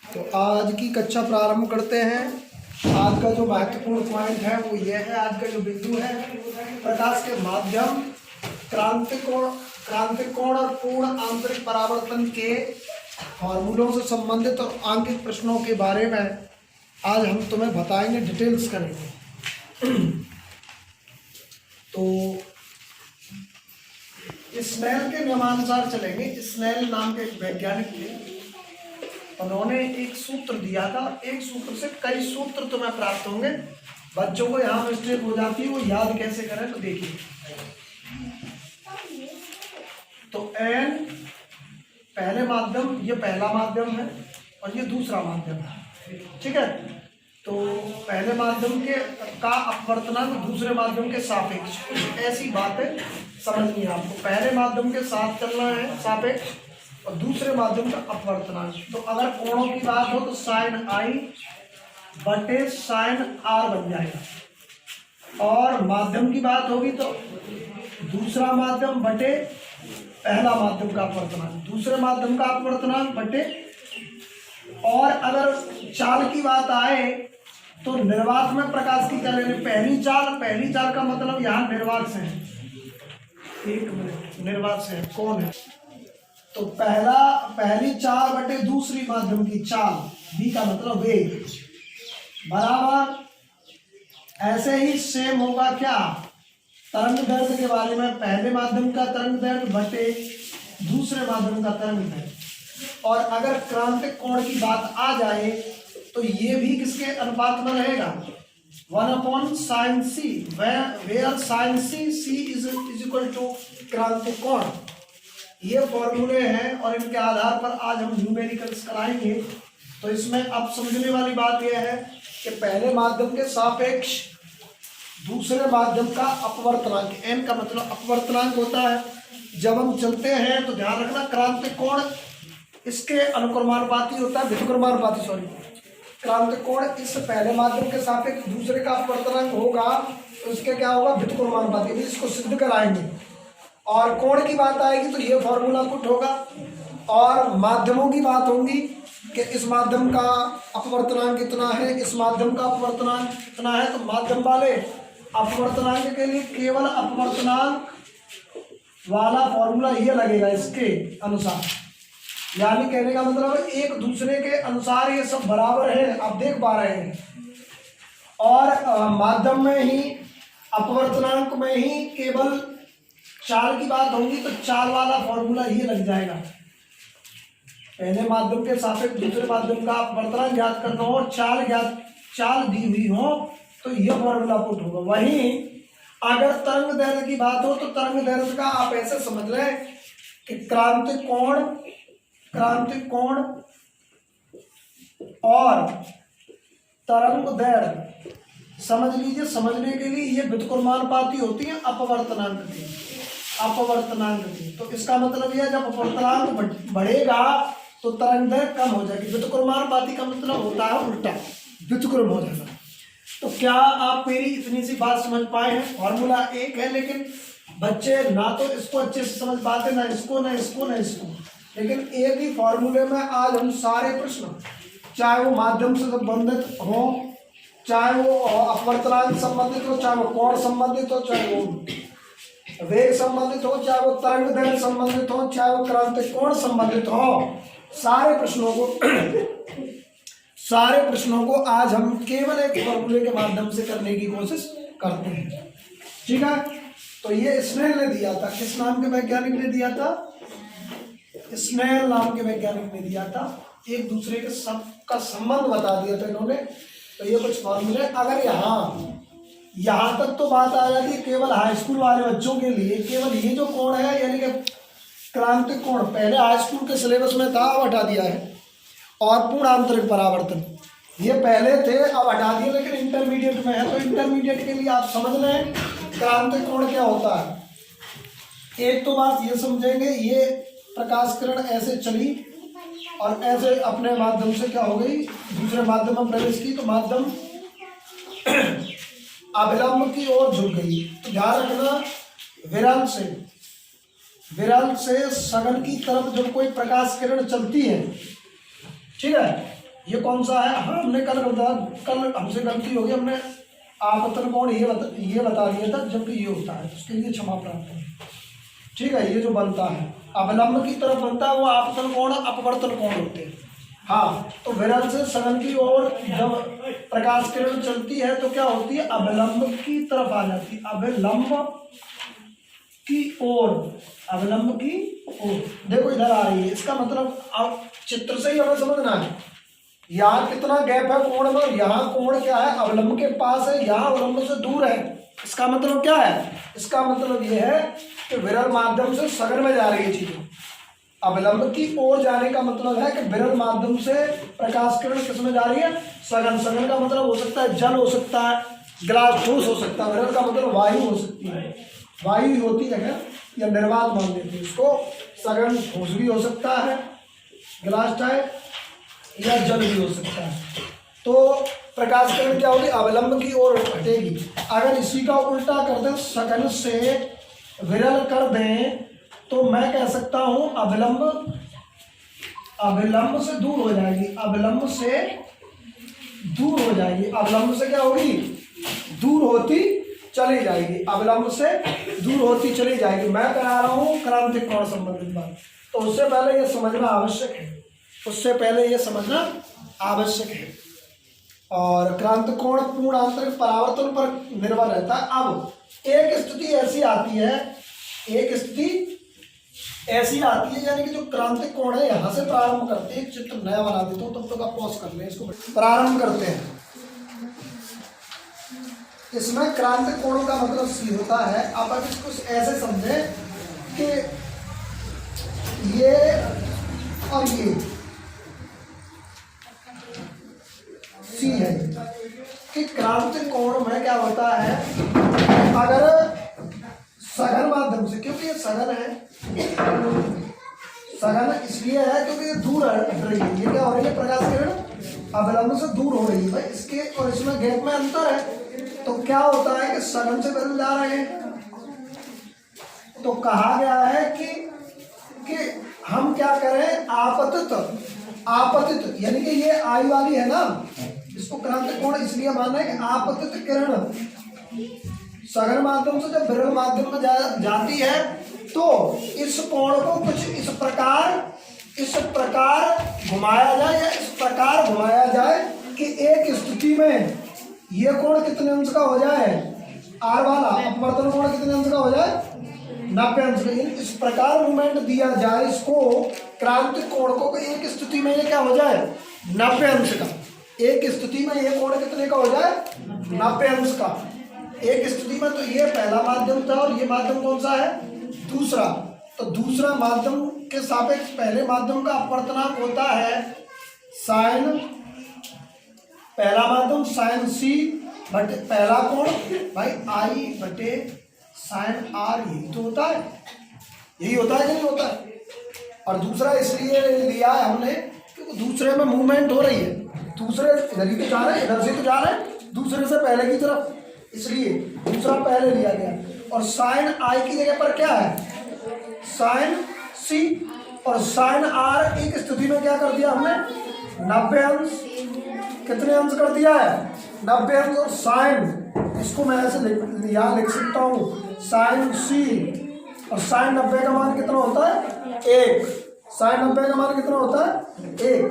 तो आज की कक्षा प्रारंभ करते हैं। आज का जो महत्वपूर्ण पॉइंट है वो ये है, आज का जो बिंदु है, प्रकाश के माध्यम, क्रांतिकोण और पूर्ण आंतरिक परावर्तन के फॉर्मूलों से संबंधित और आंकिक प्रश्नों के बारे में आज हम तुम्हें बताएंगे, डिटेल्स करेंगे। तो स्नेल के नियमानुसार चलेंगे। स्नेल नाम के एक वैज्ञानिक थे, उन्होंने एक सूत्र दिया था। एक सूत्र से कई सूत्र तुम्हें प्राप्त होंगे। बच्चों को यहाँ मिस्टेक हो जाती है, वो याद कैसे करें तो देखिए। तो एन पहले माध्यम, ये पहला माध्यम है और ये दूसरा माध्यम है, ठीक है। तो पहले माध्यम के का अपवर्तनांक दूसरे माध्यम के सापेक्ष, ऐसी बातें समझनी है आपको। पहले माध्यम के साथ चलना है सापेक्ष, और दूसरे माध्यम का अपवर्तनांक। तो अगर कोणों की बात हो तो साइन आई बटे साइन आर बन जाएगा, और माध्यम की बात होगी तो दूसरा माध्यम बटे पहला माध्यम का अपवर्तनांक, दूसरे माध्यम का अपवर्तनांक बटे। और अगर चाल की बात आए तो निर्वात में प्रकाश की क्या लेने, पहली चाल का मतलब यहाँ निर्वात से है। एक मिनट, निर्वात से है, कौन है? तो पहली चाल बटे दूसरी माध्यम की चाल, बी का मतलब वेग, बराबर। ऐसे ही सेम होगा क्या तरंग दैर्घ्य के बारे में, पहले माध्यम का तरंग दैर्घ्य बटे दूसरे माध्यम का तरंग दैर्घ्य। और अगर क्रांतिक कोण की बात आ जाए तो ये भी किसके अनुपात में रहेगा, 1/sin c, where sin c is equal to क्रांतिक कोण। ये फॉर्मूले हैं और इनके आधार पर आज हम न्यूमेरिकल्स कराएंगे। तो इसमें अब समझने वाली बात यह है कि पहले माध्यम के सापेक्ष दूसरे माध्यम का अपवर्तनांक, n का मतलब अपवर्तनांक होता है। जब हम चलते हैं तो ध्यान रखना, क्रांतिक कोण इसके अनुक्रमानुपाती होता है, व्युत्क्रमानुपाती, सॉरी। क्रांतिक कोण इस पहले माध्यम के सापेक्ष दूसरे का अपवर्तनांक होगा तो इसके क्या होगा, व्युत्क्रमानुपाती। इसको सिद्ध कराएंगे। और कोण की बात आएगी तो ये फॉर्मूला पुट होगा। और माध्यमों की बात होगी कि इस माध्यम का अपवर्तनांक कितना है, इस माध्यम का अपवर्तनांक कितना है। तो माध्यम वाले अपवर्तनांक के लिए केवल अपवर्तनांक वाला फॉर्मूला ये लगेगा इसके अनुसार। यानी कहने का मतलब एक दूसरे के अनुसार ये सब बराबर है, आप देख पा रहे हैं। और माध्यम में ही, अपवर्तनांक में ही केवल चाल की बात होगी तो चाल वाला फॉर्मूला ये लग जाएगा। पहले माध्यम के सापेक्ष दूसरे माध्यम का अपवर्तनांक ज्ञात करना हो और चाल दी हुई हो तो यह फॉर्मूला पुट होगा। वहीं अगर तरंग दैर्घ्य की बात हो तो तरंग दैर्घ्य का आप ऐसे समझ लें कि क्रांतिक कोण और तरंग दैर्घ्य समझ लीजिए। समझने के लिए ये व्युत्क्रमानुपाती होती है अपवर्तनांक की। तो इसका मतलब यह, जब अपवर्तनांक बढ़ेगा तो तरंग दैर्घ्य कम हो जाएगी। व्युत्क्रमानुपाती का मतलब होता है उल्टा, व्युत्क्रम हो जाएगा। तो क्या आप मेरी इतनी सी बात समझ पाए हैं? फॉर्मूला एक है, लेकिन बच्चे ना तो इसको अच्छे से समझ पाते, ना इसको। लेकिन एक ही फॉर्मूले में आज हम सारे प्रश्न, चाहे वो माध्यम से संबंधित हो, चाहे वो अपवर्तनांक संबंधित हो, चाहे वो कोण संबंधित हो, चाहे वो वेग संबंधित हो, चाहे वो तरंग दैर्घ्य संबंधित हो, चाहे वो क्रांतिक कोण संबंधित हो, सारे प्रश्नों को आज हम केवल एक फॉर्मूले के माध्यम से करने की कोशिश करते हैं, ठीक है। तो ये स्नेल ने दिया था, किस नाम के वैज्ञानिक ने दिया था? स्नेल नाम के वैज्ञानिक ने दिया था। एक दूसरे के का संबंध बता दिया था इन्होंने। तो ये कुछ फॉर्मूले, अगर यहाँ तक तो बात आ जाती है केवल हाई स्कूल वाले बच्चों के लिए। केवल ये जो कोण है, यानी कि क्रांतिक कोण, पहले हाई स्कूल के सिलेबस में था, अब हटा दिया है। और पूर्ण आंतरिक परावर्तन ये पहले थे, अब हटा दिए, लेकिन इंटरमीडिएट में है। तो इंटरमीडिएट के लिए आप समझ लें क्रांतिक कोण क्या होता है। एक तो बात ये समझेंगे, ये प्रकाश किरण ऐसे चली और ऐसे अपने माध्यम से क्या हो गई, दूसरे माध्यम में प्रवेश की, तो माध्यम अभिलंब की ओर झुक गई। तो ध्यान रखना, विरल से सघन की तरफ जब कोई प्रकाश किरण चलती है, ठीक है, ये कौन सा है? हाँ, हमने कल हमसे गलती होगी, हमने आपतन कोण ये बता दिया था जबकि ये होता है, उसके लिए क्षमा प्राप्त है। ठीक है, ये जो बनता है अवलंब की तरफ बनता है वो आपतन कोण अपवर्तन कोण होते हैं। हाँ, तो विरल से सघन की ओर जब प्रकाश किरण चलती है तो क्या होती है? अवलंब की तरफ आ जाती है, अवलंब की ओर, अवलंब की ओर। देखो इधर आ रही है, इसका मतलब अब चित्र से ही हमें समझना है यहाँ कितना गैप है कोण में, यहाँ कोण क्या है? अवलंब के पास है, यहाँ अवलंब से दूर है। इसका मतलब क्या है? इसका मतलब ये है कि विरल माध्यम से सघन में जा रही है चीजें। अवलंब की ओर जाने का मतलब है कि विरल माध्यम से प्रकाश किरण किस में जा रही है? सघन। सघन का मतलब हो सकता है जल, हो सकता है ग्लास ठोस, हो सकता है विरल का मतलब वायु हो सकती है, वायु होती है या निर्वात मान लेते हैं इसको। सघन ठोस भी हो सकता है ग्लास टाइप, या जल भी हो सकता है। तो प्रकाश किरण क्या होगी? अवलंब की ओर हटेगी। अगर इसी का उल्टा कर दें, सघन से विरल कर दें, तो मैं कह सकता हूं अवलंब से दूर हो जाएगी, अवलंब से दूर हो जाएगी। अवलंब से क्या होगी? दूर होती चली जाएगी, अवलंब से दूर होती चली जाएगी। मैं करा रहा हूं क्रांतिक कोण संबंधित बात, तो उससे पहले ये समझना आवश्यक है, उससे पहले ये समझना आवश्यक है। और क्रांतिक कोण पूर्ण आंतरिक परावर्तन पर निर्भर रहता है। अब एक स्थिति ऐसी आती है, एक स्थिति ऐसी आती है, यानी कि जो क्रांतिक कोण है यहाँ से प्रारंभ करते हैं। एक चित्र नया बना देता हूँ, तब तक आप पॉज कर लें इसको। प्रारंभ करते हैं, इसमें क्रांतिक कोणों का मतलब सी होता है। अब आप इसको ऐसे समझें कि ये और ये सी है कि क्रांतिक कोण में क्या होता है? अगर सघन माध्यम से, क्योंकि ये सघन है, सघन इसलिए है क्योंकि ये दूर हट रही है। ये क्या हो रही है? प्रकाश किरण अवलंब से दूर हो रही है भाई, इसके और इसमें गैप में अंतर है। तो क्या होता है कि सघन से विरल जा रहे हैं, तो कहा गया है कि हम क्या करें? आपतित यानी कि ये आई वाली है ना, इसको क्रांतिक कोण इसलिए माना है कि आपतित किरण सघन माध्यम से जब विरल माध्यम में जाती है तो इस कोण को कुछ इस प्रकार घुमाया जाए, या इस प्रकार घुमाया जाए कि एक स्थिति में ये कोण कितने अंश का हो जाए? आर वाला अपवर्तन कोण कितने अंश का हो जाए? 90 अंश का। इस प्रकार मूवमेंट दिया जाए इसको, क्रांतिक कोण को, एक स्थिति में ये क्या हो जाए? 90 अंश का। एक स्थिति में ये कोण कितने का हो जाए? 90 अंश का एक स्थिति में। तो ये पहला माध्यम था और ये माध्यम कौन सा है? दूसरा। तो दूसरा माध्यम के सापेक्ष पहले माध्यम का अपवर्तनांक होता है साइन, पहला माध्यम साइन सी बटे पहला कोण भाई आई बटे साइन आर, यही तो होता है, यही होता है कि नहीं होता है? और दूसरा इसलिए लिया है हमने क्योंकि दूसरे में मूवमेंट हो रही है, दूसरे इधर ही तो जा रहे हैं, इधर से तो जा रहे हैं दूसरे से पहले की तरफ, इसलिए दूसरा पहले लिया गया। और साइन आई की जगह पर क्या है? साइन सी। और साइन आर एक स्थिति में क्या कर दिया हमने? 90 अंश। कितने अंश कर दिया है? 90 अंश। और साइन, इसको मैं ऐसे यहाँ लिख सकता हूँ साइन सी, और साइन 90 का मान कितना होता है? 1। साइन 90 का मान कितना होता है? 1।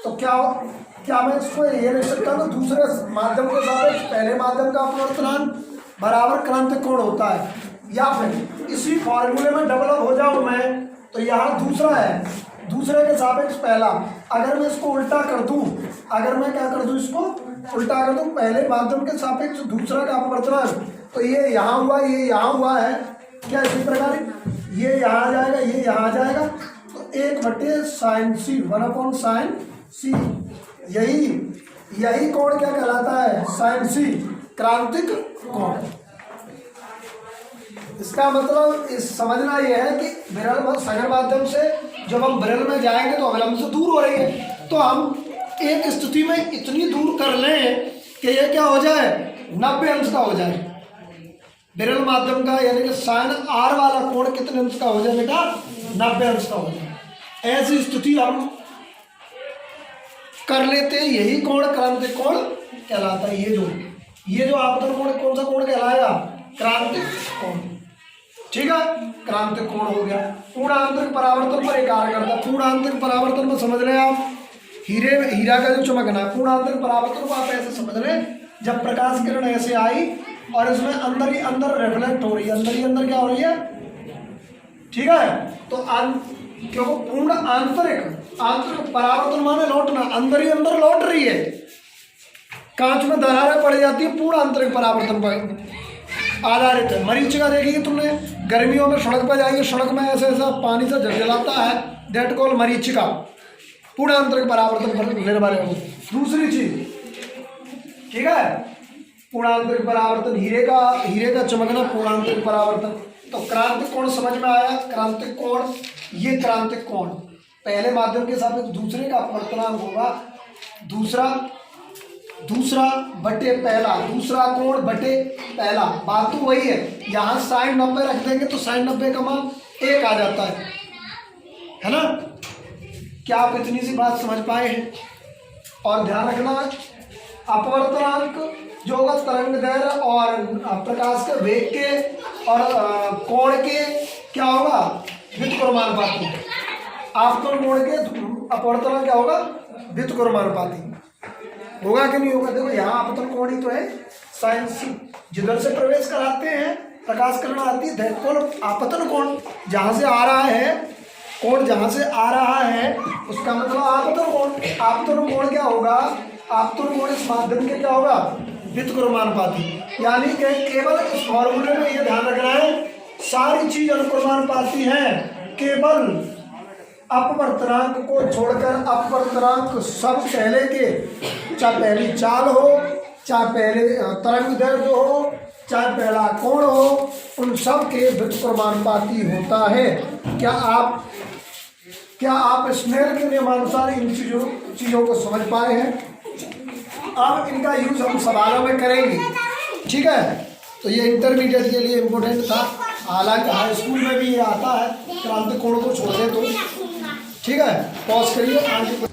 तो क्या मैं इसको ये लिख सकता हूँ? दूसरे माध्यम के सापेक्ष पहले माध्यम का अपवर्तनांक बराबर क्रांतिक कोण होता है। या फिर इसी फॉर्मूले में डेवलप हो जाऊं मैं, तो यहाँ दूसरा है, दूसरे के सापेक्ष पहला। अगर मैं इसको उल्टा कर दूं, अगर मैं क्या कर दूं, इसको उल्टा कर दूं, पहले माध्यम के सापेक्ष दूसरा का अपवर्तनांक, तो ये यहाँ हुआ, ये यहाँ हुआ है क्या? इसी प्रकार ये यहाँ आ जाएगा, ये यहाँ आ जाएगा, तो 1 बटे साइन सी, 1/sin सी। यही कोण क्या कहलाता है? साइन सी, क्रांतिक कोण। इसका मतलब इस समझना यह है कि विरल सघन माध्यम से जब हम विरल में जाएंगे तो अवलंब से दूर हो रही है, तो हम एक स्थिति में इतनी दूर कर लें कि ये क्या हो जाए? 90 अंश का हो जाए विरल माध्यम का, यानी कि साइन आर वाला कोण कितने अंश का हो जाए बेटा? 90 अंश का हो जाए। ऐसी स्थिति हम कर लेते हैं, यही कोण क्रांतिक कोण कहलाता है। ये जो आपतन कोण कौन सा कोण कहलाएगा? क्रांतिक कोण। ठीक है, क्रांतिक कोण हो गया। पूर्ण आंतरिक परावर्तन पर कार्य करता है। पूर्ण आंतरिक परावर्तन में समझ रहे आप, हीरा का जो चमकना है, पूर्ण आंतरिक परावर्तन को आप ऐसे समझ रहे हैं, जब प्रकाश किरण ऐसे आई और इसमें अंदर ही अंदर रिफ्लेक्ट हो रही है, अंदर ही अंदर क्या हो रही है? ठीक है, तो क्योंकि पूर्ण आंतरिक परावर्तन माने लौटना, अंदर ही अंदर लौट रही है। कांच में दरारें पड़ जाती है, पूर्ण आंतरिक परावर्तन पर आधारित है। मरीचिका देखिए तुमने, गर्मियों में सड़क पर जाइए, सड़क में ऐसे ऐसा पानी से जलजलाता है, दैट कॉल मरीचिका, पूर्ण आंतरिक परावर्तन पर निर्भर है। दूसरी चीज, ठीक है, पूर्ण आंतरिक परावर्तन, हीरे का चमकना, पूर्ण आंतरिक परावर्तन। तो क्रांतिक कोण समझ में आया? क्रांतिक कोण, ये क्रांतिक कोण पहले माध्यम के सापेक्ष दूसरे का अपवर्तनांक होगा, दूसरा बटे पहला, दूसरा कोण बटे पहला। बात तो वही है, यहाँ साइन 90 रख देंगे तो साइन 90 का मान 1 आ जाता है ना? क्या आप इतनी सी बात समझ पाए हैं? और ध्यान रखना, अपवर्तनांक जो होगा तरंग दैर्घ्य और प्रकाश के वेग के और कोण के क्या होगा? व्युत्क्रमानुपाती। आपतन कोण के अपवर्तनांक क्या होगा? व्युत्क्रमानुपाती। होगा कि नहीं होगा? देखो यहाँ आपतन कोण ही तो है, साइन सी, जिधर से प्रवेश कराते हैं प्रकाश किरण आती है, दैट कॉल आपतन कोण। जहाँ से आ रहा है कोण, जहाँ से आ रहा है उसका मतलब आपतन कोण। आपतन कोण क्या होगा? आपतन कोण इस माध्यम के क्या होगा? व्युत्क्रमानुपाती। यानी कि केवल इस फॉर्मूले में ये ध्यान रखना है, सारी चीज अनुक्रमानुपाती है, केवल अपवर्तनांक को छोड़कर। अपवर्तनांक सब पहले के, चाहे पहली चाल हो, चाहे पहले तरंग दैर्घ्य हो, चाहे पहला कोण हो, उन सब के व्युत्क्रमानुपाती होता है। क्या आप स्नेल के नियमानुसार इन चीजों को समझ पाए हैं? अब इनका यूज हम सवालों में करेंगे। ठीक है, तो ये इंटरमीडिएट के लिए इम्पोर्टेंट था, हालांकि हाई स्कूल में भी ये आता है, क्रांतिक कोण को छोड़ दे तो। ठीक है, पॉज करिए, आगे